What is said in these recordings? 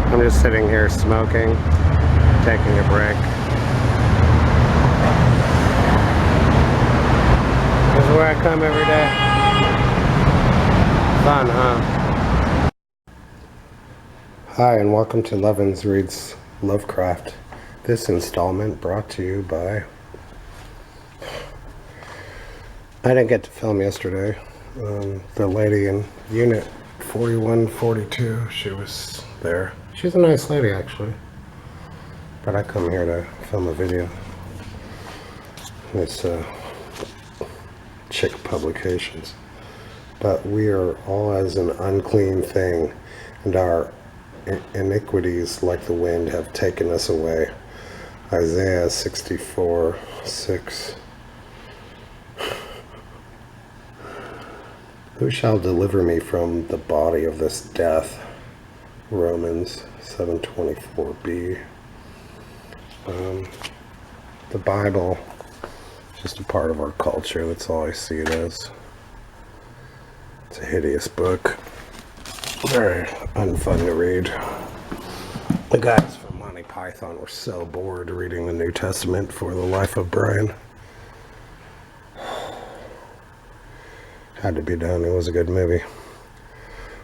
I'm just sitting here smoking, taking a break. This is where I come every day. Fun, huh? Hi, and welcome to Lovins Reads Lovecraft. This installment brought to you by... I didn't get to film yesterday. The lady in Unit 4142, she was there. She's a nice lady, actually. But I come here to film a video. It's Chick Publications. But we are all as an unclean thing, and our iniquities like the wind have taken us away. Isaiah 64:6. Who shall deliver me from the body of this death? Romans 7:24b. The Bible is just a part of our culture. That's all I see it as. It's a hideous book. Very unfun to read. The guys from Monty Python were so bored reading the New Testament for the life of Brian. Had to be done. It was a good movie.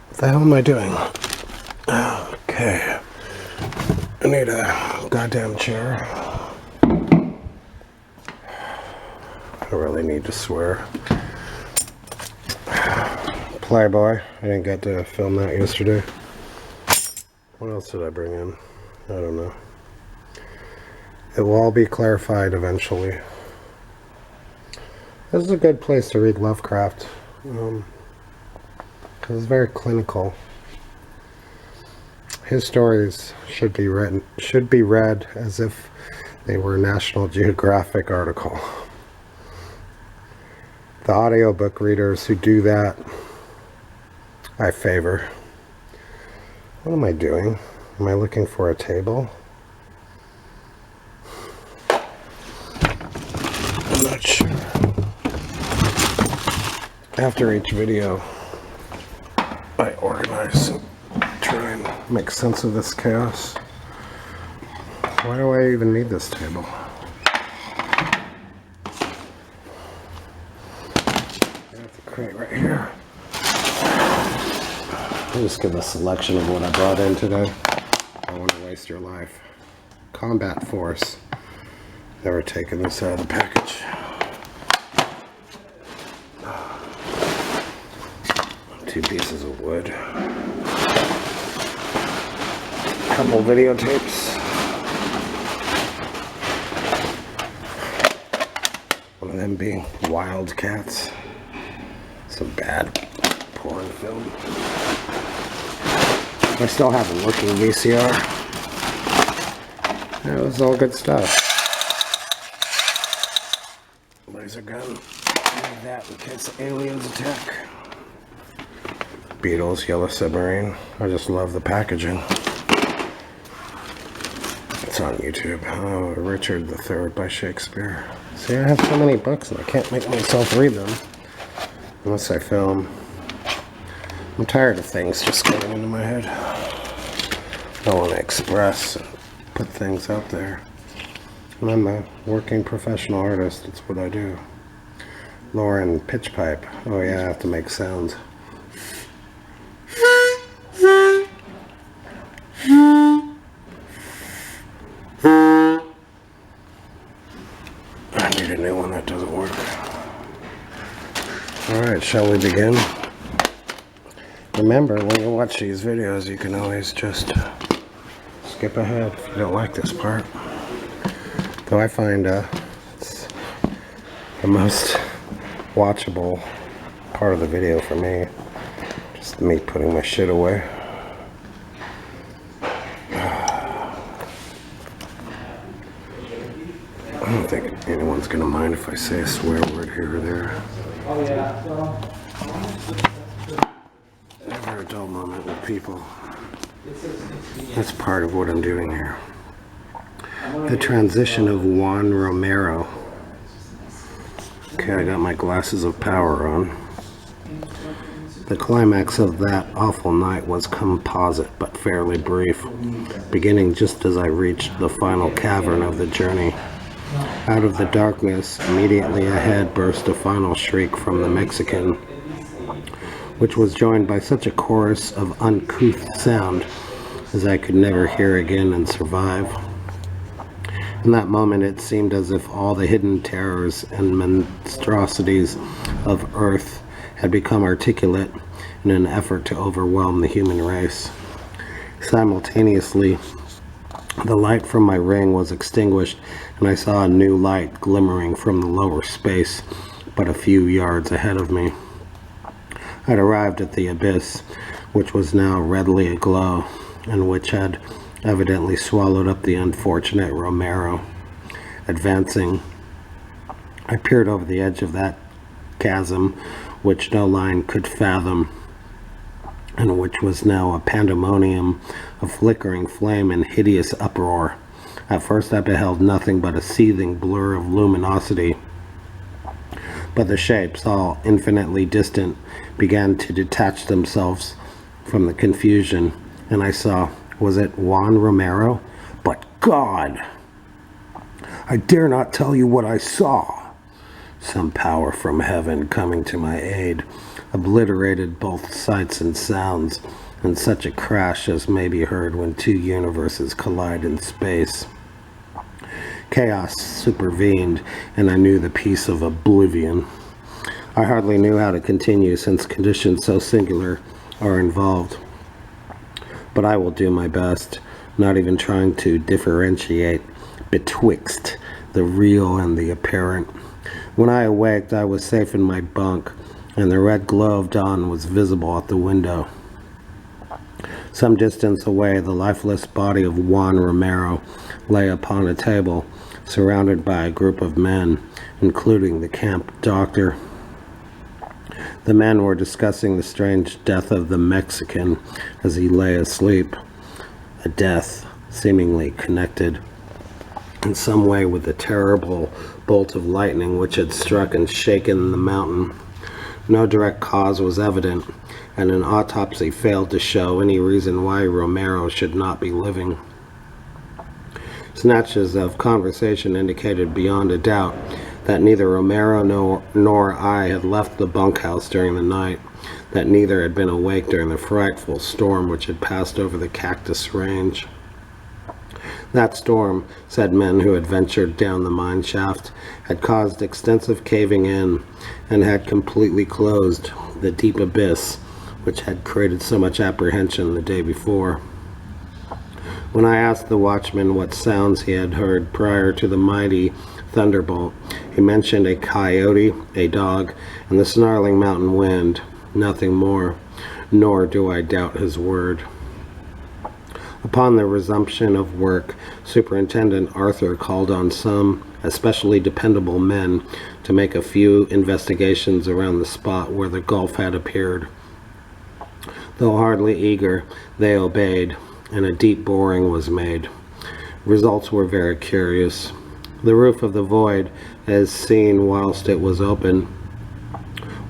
What the hell am I doing? Okay. I need a goddamn chair. I really need to swear. Playboy. I didn't get to film that yesterday. What else did I bring in? I don't know. It will all be clarified eventually. This is a good place to read Lovecraft. Because it's very clinical. His stories should be read as if they were a National Geographic article. The audiobook readers who do that, I favor. What am I doing? Am I looking for a table? I'm not sure. After each video, I organize and try and make sense of this chaos. Why do I even need this table? I have the crate right here. I'll just give a selection of what I brought in today. I don't want to waste your life. Combat Force. Never taken this out of the package. Two pieces of wood. A couple videotapes. One of them being Wildcats. Some bad porn film. I still have a working VCR. That was all good stuff. Laser gun. Need that in case the aliens attack. Beatles, Yellow Submarine. I just love the packaging. It's on YouTube. Oh, Richard III by Shakespeare. See, I have so many books and I can't make myself read them unless I film. I'm tired of things just getting into my head. I want to express and put things out there. And I'm a working professional artist. It's what I do. Lauren, pitch pipe. Oh yeah, I have to make sounds. I need a new one that doesn't work. Alright, shall we begin? Remember, when you watch these videos, you can always just skip ahead if you don't like this part. Though I find it's the most watchable part of the video for me. Just me putting my shit away. I don't think anyone's gonna mind if I say a swear word here or there. Never a dull moment with people. That's part of what I'm doing here. The transition of Juan Romero. Okay, I got my glasses of power on. The climax of that awful night was composite but fairly brief, beginning just as I reached the final cavern of the journey. Out of the darkness, immediately ahead burst a final shriek from the Mexican, which was joined by such a chorus of uncouth sound as I could never hear again and survive. In that moment, it seemed as if all the hidden terrors and monstrosities of Earth had become articulate in an effort to overwhelm the human race. Simultaneously, the light from my ring was extinguished, and I saw a new light glimmering from the lower space, but a few yards ahead of me. I'd arrived at the abyss, which was now redly aglow, and which had evidently swallowed up the unfortunate Romero. Advancing, I peered over the edge of that chasm, which no line could fathom, and which was now a pandemonium of flickering flame and hideous uproar. At first I beheld nothing but a seething blur of luminosity, but the shapes, all infinitely distant, began to detach themselves from the confusion, and I saw, was it Juan Romero? But God! I dare not tell you what I saw. Some power from heaven coming to my aid obliterated both sights and sounds, in such a crash as may be heard when two universes collide in space. Chaos supervened, and I knew the peace of oblivion. I hardly knew how to continue, since conditions so singular are involved. But I will do my best, not even trying to differentiate betwixt the real and the apparent. When I awaked, I was safe in my bunk, and the red glow of dawn was visible at the window. Some distance away, the lifeless body of Juan Romero lay upon a table, surrounded by a group of men, including the camp doctor. The men were discussing the strange death of the Mexican as he lay asleep, a death seemingly connected in some way with the terrible bolt of lightning which had struck and shaken the mountain. No direct cause was evident, and an autopsy failed to show any reason why Romero should not be living. Snatches of conversation indicated beyond a doubt that neither Romero nor I had left the bunkhouse during the night, that neither had been awake during the frightful storm which had passed over the Cactus Range. That storm, said men who had ventured down the mine shaft, had caused extensive caving in and had completely closed the deep abyss which had created so much apprehension the day before. When I asked the watchman what sounds he had heard prior to the mighty thunderbolt, he mentioned a coyote, a dog, and the snarling mountain wind, nothing more, nor do I doubt his word. Upon the resumption of work, Superintendent Arthur called on some especially dependable men to make a few investigations around the spot where the gulf had appeared. Though hardly eager, they obeyed, and a deep boring was made. Results were very curious. The roof of the void, as seen whilst it was open,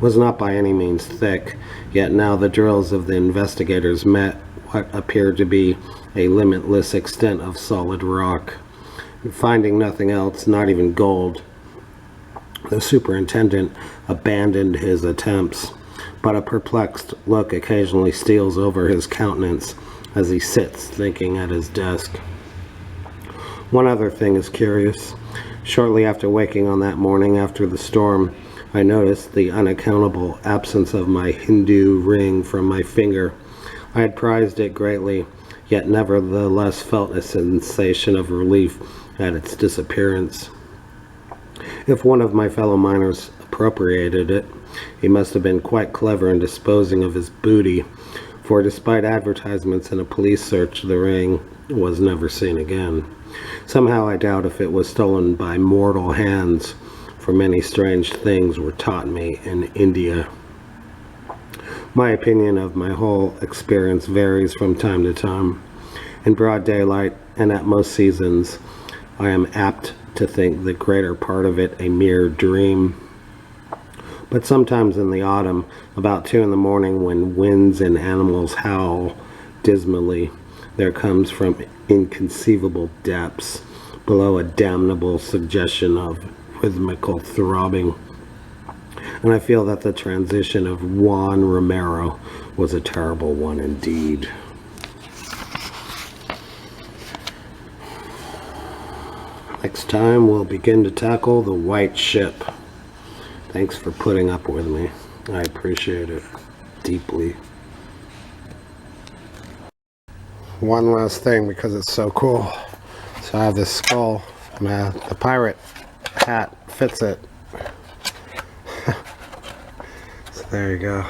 was not by any means thick, yet now the drills of the investigators met what appeared to be a limitless extent of solid rock. Finding nothing else, not even gold, the superintendent abandoned his attempts, but a perplexed look occasionally steals over his countenance as he sits thinking at his desk. One other thing is curious. Shortly after waking on that morning after the storm, I noticed the unaccountable absence of my Hindu ring from my finger. I had prized it greatly, yet nevertheless felt a sensation of relief at its disappearance. If one of my fellow miners appropriated it, he must have been quite clever in disposing of his booty, for despite advertisements and a police search, the ring was never seen again. Somehow I doubt if it was stolen by mortal hands, for many strange things were taught me in India. My opinion of my whole experience varies from time to time. In broad daylight and at most seasons, I am apt to think the greater part of it a mere dream. But sometimes in the autumn, about 2 in the morning, when winds and animals howl dismally, there comes from inconceivable depths below a damnable suggestion of rhythmical throbbing. And I feel that the transition of Juan Romero was a terrible one indeed. Next time we'll begin to tackle the white ship. Thanks for putting up with me. I appreciate it deeply. One last thing, because it's so cool. So I have this skull, and the pirate hat fits it. So there you go.